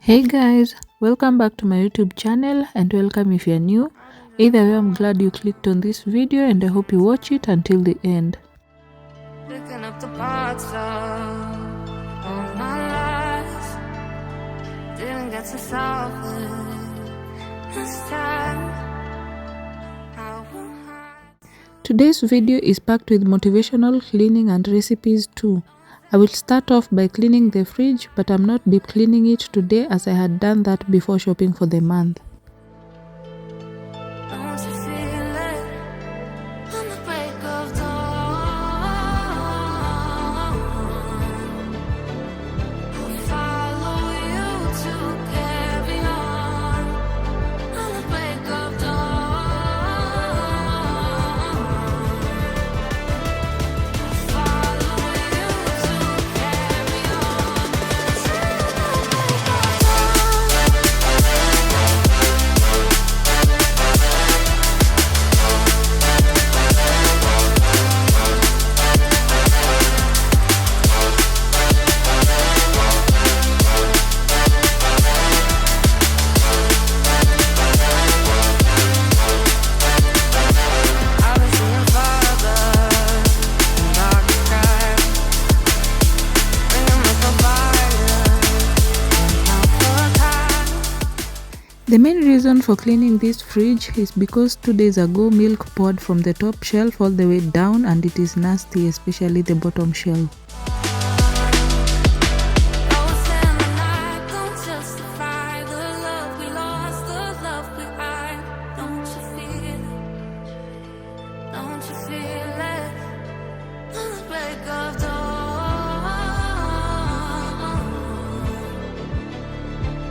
Hey guys, welcome back to my YouTube channel and welcome if you're new. Either way, I'm glad you clicked on this video and I hope you watch it until the end. Picking up the parts of all my lies, didn't get to solve it this time. I will hide. Today's video is packed with motivational cleaning and recipes too. I will start off by cleaning the fridge, but I'm not deep cleaning it today as I had done that before shopping for the month. Don't you feel it on the break of dawn? I'll follow you to carry on the break of dawn. I'll follow you to carry on till the break of I was seeing father in dark sky, bringing me some fire, not for time. The main reason for cleaning this fridge is because 2 days ago milk poured from the top shelf all the way down and it is nasty, especially the bottom shelf. Ghosts in the night don't justify the love we lost, the love we hide. Don't you feel it? Don't you feel it? On the break of dawn,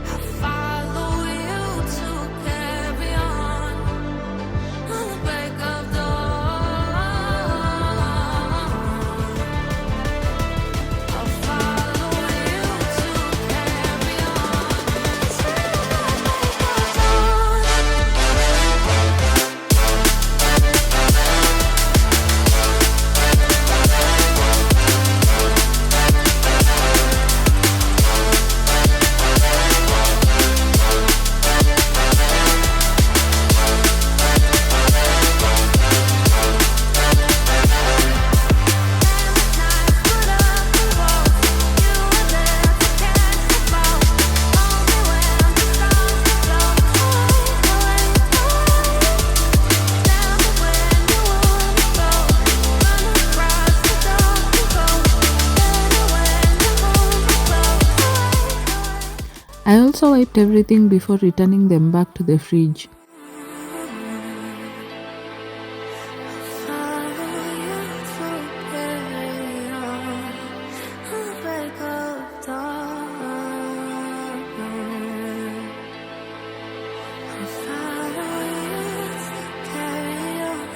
I follow you to carry on the break of dawn. I'll follow you to carry on till the break of dawn. Put up the walls, you were there to catch the fall. Only when the stars flow away. Tell me when you wanna go, run across the dark and go. Better when the moon glows. I also wiped everything before returning them back to the fridge. Follow you to carry on the break of dawn. I'll follow you to carry on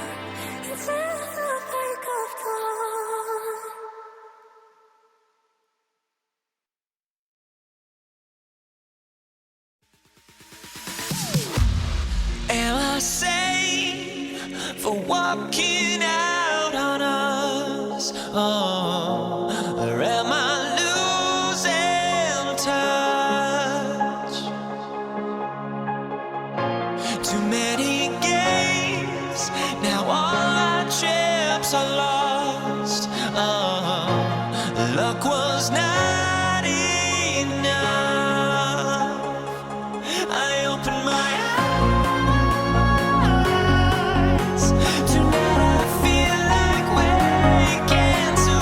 until the break of dawn. Am I sane for walking out on us? Oh, or am I losing touch? Too many games, now all our chips are lost. Oh, luck was not enough. I opened my eyes. Tonight I feel like waking to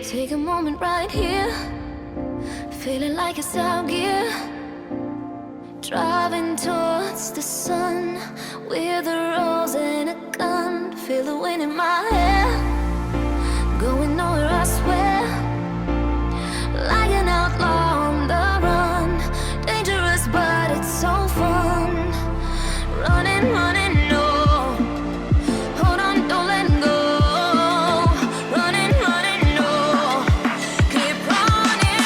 Take a moment right here, feeling like it's out gear. Driving towards the sun with a rose and a gun. Feel the wind in my hair, going nowhere I swear. Like an outlaw on the run, dangerous but it's so fun. Running, running, no. Hold on, don't let go. Running, running, no. Keep running.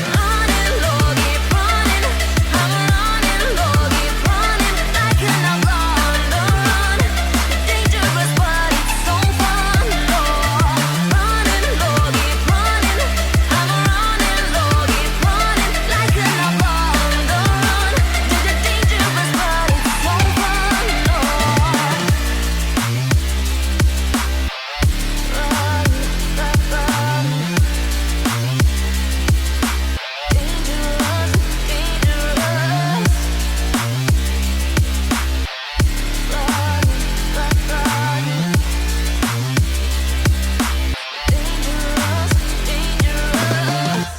Running low, keep running. I'm running low, keep running. Like an outlaw on the run. Dangerous but it's so fun. Running low, keep running. I'm running low, keep running. Like an outlaw on the run. Dangerous but it's so fun. Run, run, run. Dangerous, dangerous. Run, run, run. Dangerous, dangerous.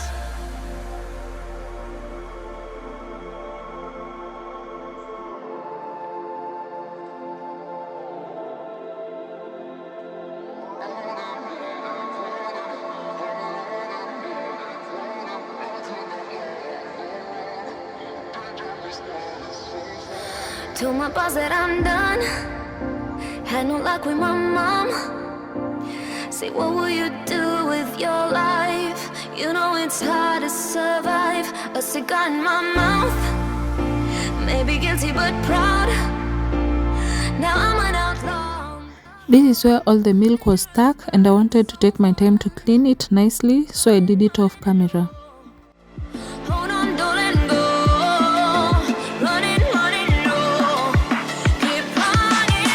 Told my boss that I'm done. Had no luck with my mom. Say, what will you do with your life? You know it's hard to survive. A cigar in my mouth. Maybe guilty but proud. Now I'm an outlaw. This is where all the milk was stuck and I wanted to take my time to clean it nicely, so I did it off camera. Hold on, don't let go. Running, running, no. Keep running.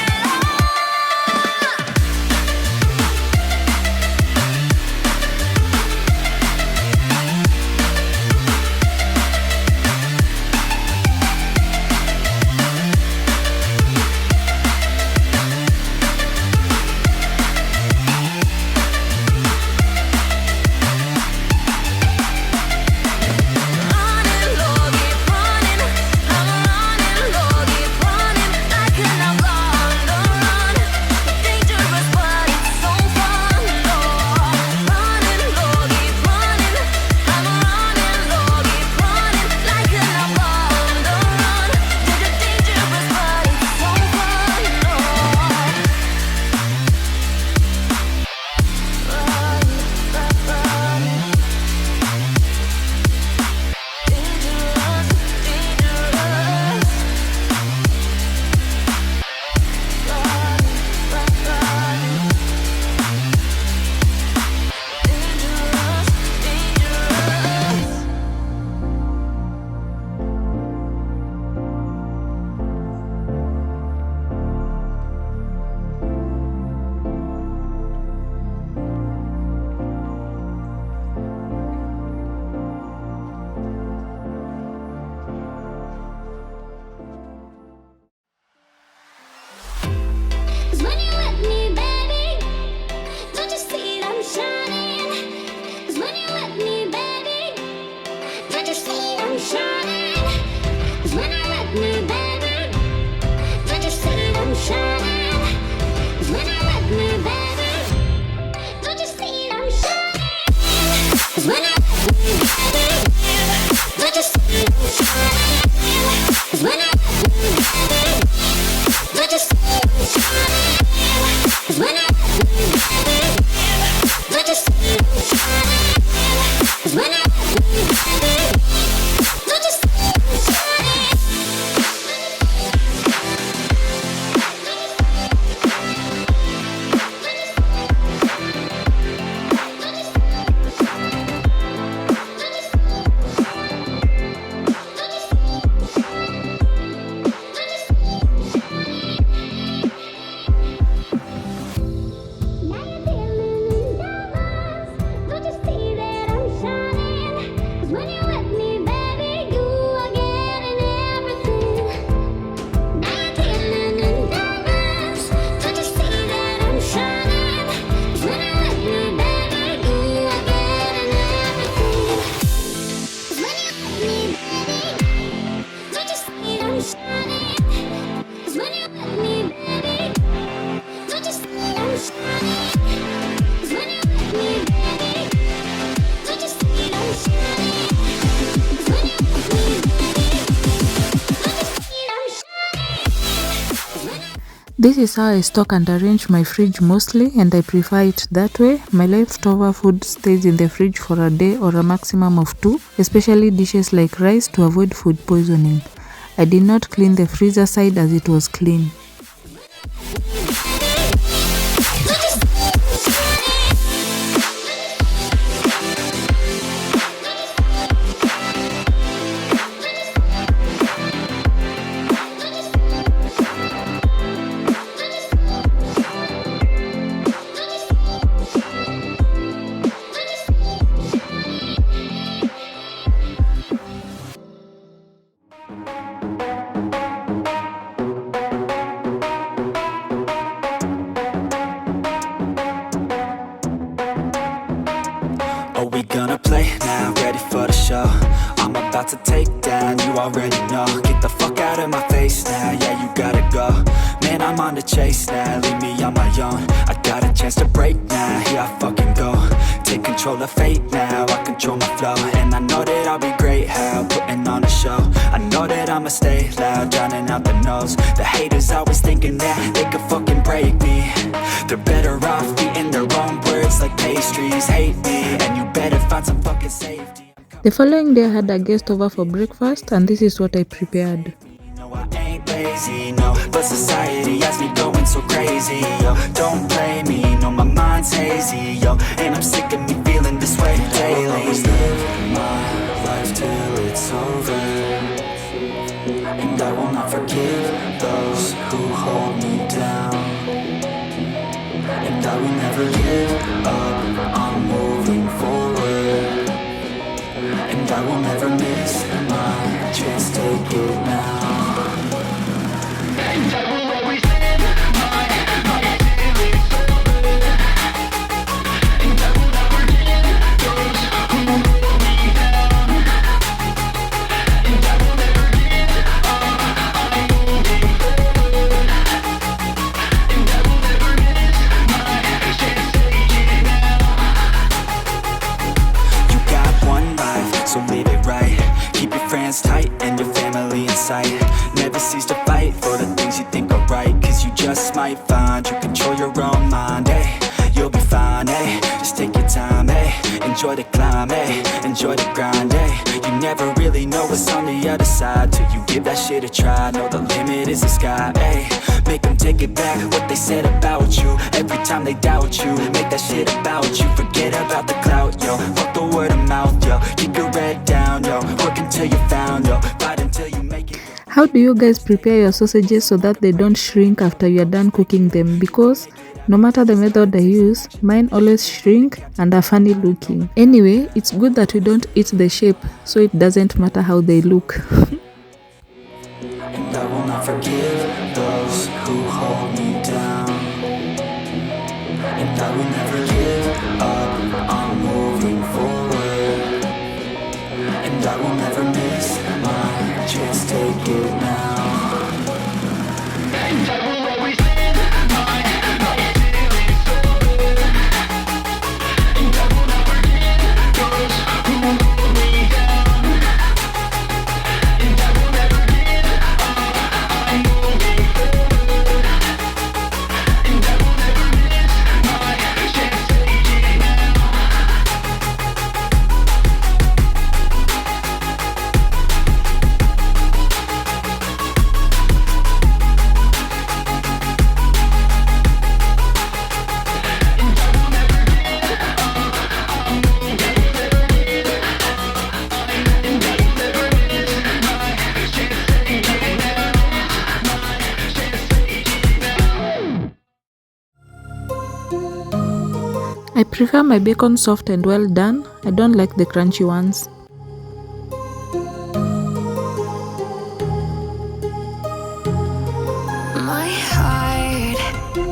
This is how I stock and arrange my fridge mostly, and I prefer it that way. My leftover food stays in the fridge for a day or a maximum of 2, especially dishes like rice, to avoid food poisoning. I did not clean the freezer side as it was clean. Are we gonna play now? Ready for the show? I'm about to take down, you already know. Get the fuck out of my face now, yeah, you gotta go. Man, I'm on the chase now, leave me on my own. I got a chance to break now, here I fucking go. Take control of fate now, I control my flow. And I know that I'll be great, how putting on a show. I know that I'ma stay loud, drowning out the noise. The haters always thinking that they could fucking break me. They're better off eating their own words like pastries. Hate me, and you better find some fucking safety. The following day I had a guest over for breakfast, and this is what I prepared. No, I ain't lazy, no, but society has me going so crazy, yo. Don't blame me, no, my mind's hazy, yo. And I'm sick of me feeling this way daily. I'll always live my life till it's over, and I will not forgive those who hold me down. And I will never give up, I'm moving forward. And I will never miss my chance, take it now. And I will always live my life till it's over. And I will never give those who hold me down. And I will never give up, I'm moving forward. And I will never miss my chance, take it now. You got one life, so live it right. Keep your friends tight and your family in sight. Never cease to fight for the things you think are right, cause you just might find you control your own mind, eh? You'll be fine, eh? Just take your time, eh? Enjoy the climb, eh? Enjoy the grind, eh? You never really know what's on the other side till you give that shit a try. Know the limit is the sky, eh? Make them take it back, what they said about you. Every time they doubt you, make that shit about you. Forget about the clout, yo. Fuck the word of mouth, yo. Keep your head down, yo. Work until you found, yo. Fight until you make it. How do you guys prepare your sausages so that they don't shrink after you are done cooking them? Because no matter the method I use, mine always shrink and are funny looking. Anyway, it's good that we don't eat the shape, so it doesn't matter how they look. And I will not forgive those who hold me down. And I will never give up, I'm moving forward. And I will never miss my chance, take it now. And I will always live my life till it's over. And I will not forgive those who hold me down. And I will never give up, I'm moving forward. And I will never miss my chance, take it now. I prefer my bacon soft and well done. I don't like the crunchy ones. My heart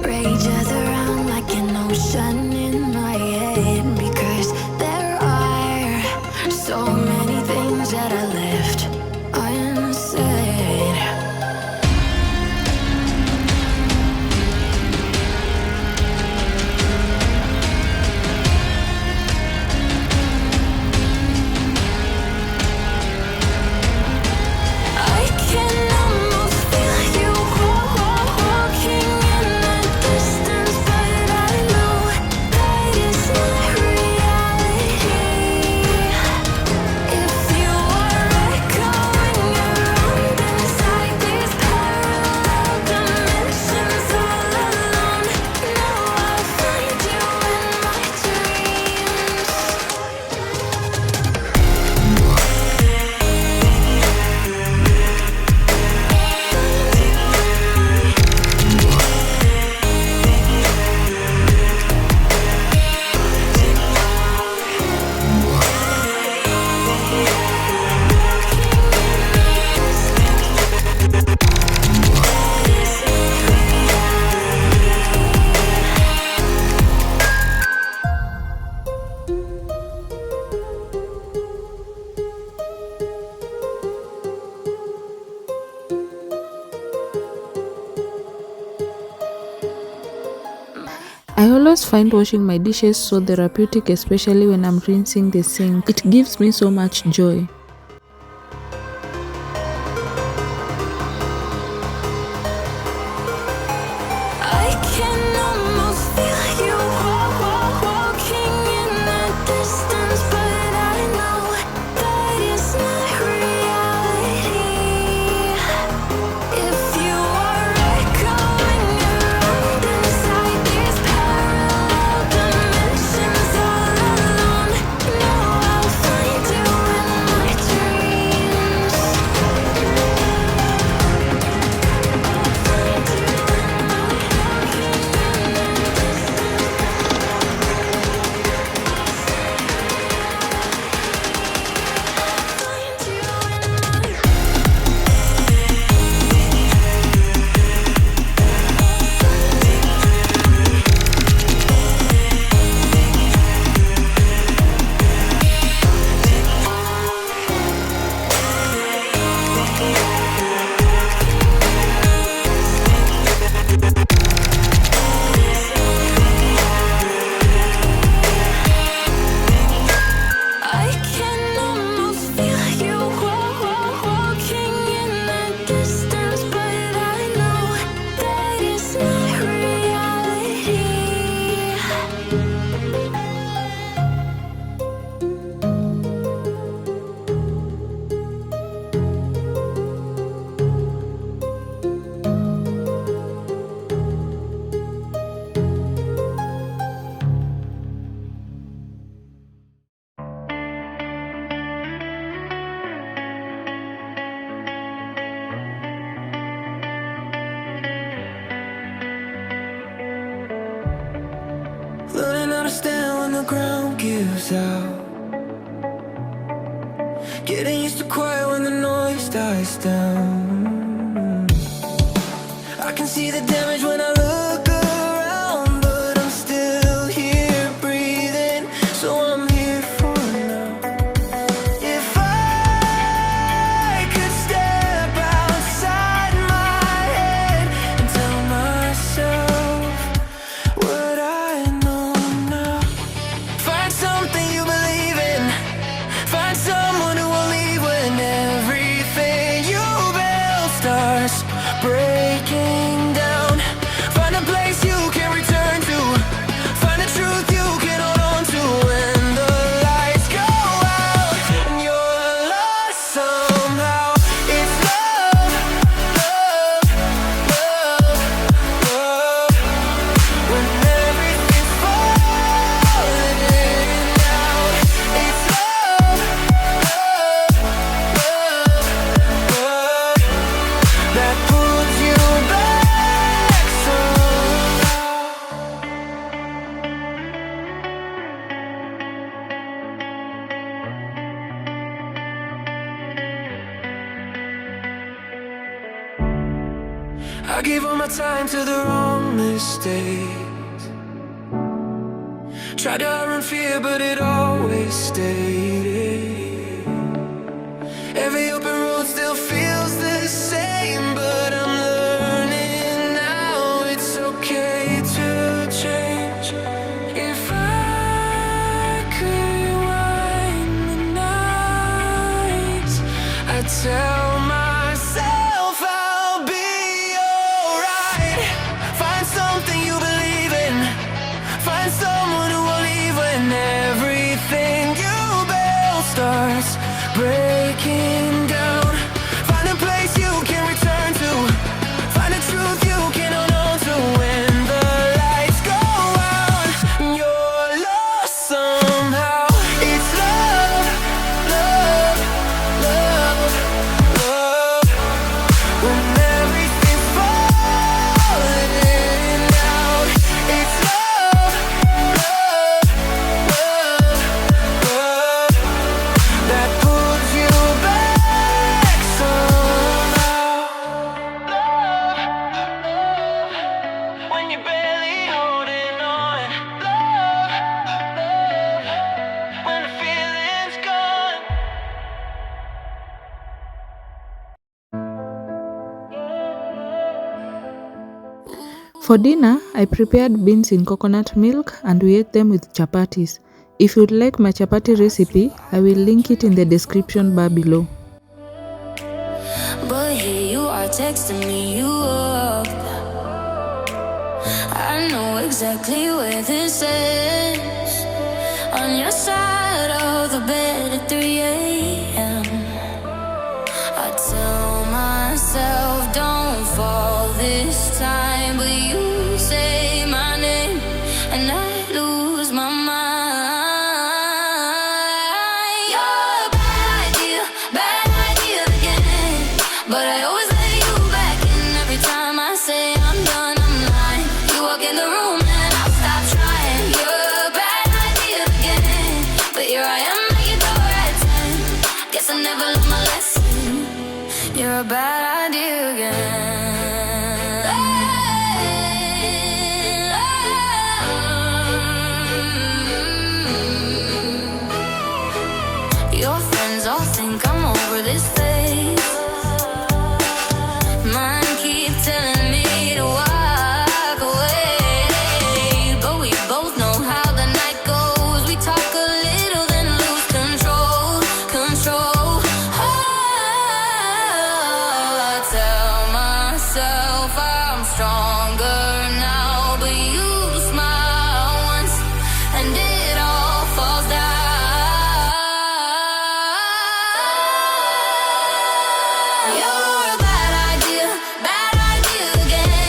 rages around like an ocean in my head, because there are so many things that I left unsaid. I always find washing my dishes so therapeutic, especially when I'm rinsing the sink. It gives me so much joy. I can almost feel you walking in the distance, but I know that it's not reality. If you are echoing around inside these parallel dimensions all alone, know I'll find you in my dreams. I can almost feel you walking in the distance, but I know that it's not reality. Learning how to stand when the ground gives out. Getting used to quiet when the noise dies down. I can see the damage when I look around, but I'm still here breathing, so I'm here for now. If I could step outside my head and tell myself what I know now. Find something you believe in. Find someone who will leave when everything you build starts breaking down. Find a place you can return to. Find a truth you can hold on to when the lights go out and you're lost somehow. It's love, love, love, love. When everything's falling in and out, it's love, love, love, love that pulls you back somehow. I gave all my time to the wrong mistakes. Tried to outrun fear, but it always stayed. Every open road still feels the same, but I'm learning now it's okay to change. If I could rewind the nights, I'd tell myself I'll be alright. Find something you believe in. Find someone who will leave when everything you build starts breaking down. Find a place you can return to. Find a truth you can hold on to when the lights go out and you're lost somehow. It's love, love, love, For dinner, I prepared beans in coconut milk and we ate them with chapatis. If you'd like my chapati recipe, I will link it in the description bar below. But here you are texting me you up. I know exactly where this is. On your side of the bed at 3 a.m. I tell myself don't fall this time, but you say my name and I lose my mind. You're a bad idea again. But I always let you back in every time I say I'm done, I'm lying. You walk in the room and I'll stop trying. You're a bad idea again. But here I am at your door at 10. Guess I never learned my lesson. You're a bad idea again. Your friends all think I'm over this phase. Mine keep telling me to walk away. But we both know how the night goes. We talk a little then lose control. I tell myself I'm stronger now, but you smile once and it all falls down. You're a bad idea again.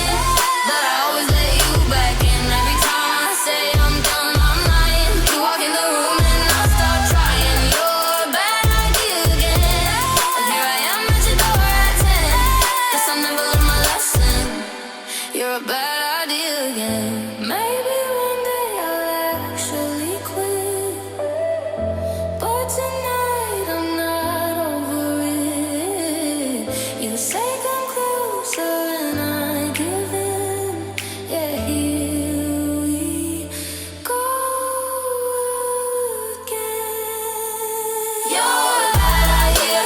But I always let you back in every time I say I'm done, I'm lying. You walk in the room and I'll start trying. You're a bad idea again. And here I am at your door at 10. Guess I never learned my lesson. You're a bad idea again. Maybe one day I'll actually quit. But tonight I'm not over it. You say come closer and I give in. Yeah, here we go again. You're a bad idea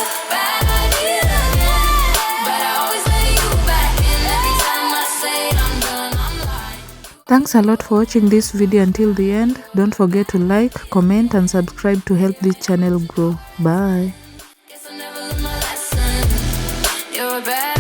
again. But I always let you back in every time I say I'm done, I'm lying. Thanks a lot for watching this video until the end. Don't forget to like, comment and subscribe to help this channel grow. Bye. Guess I never learned my lesson. You're a bad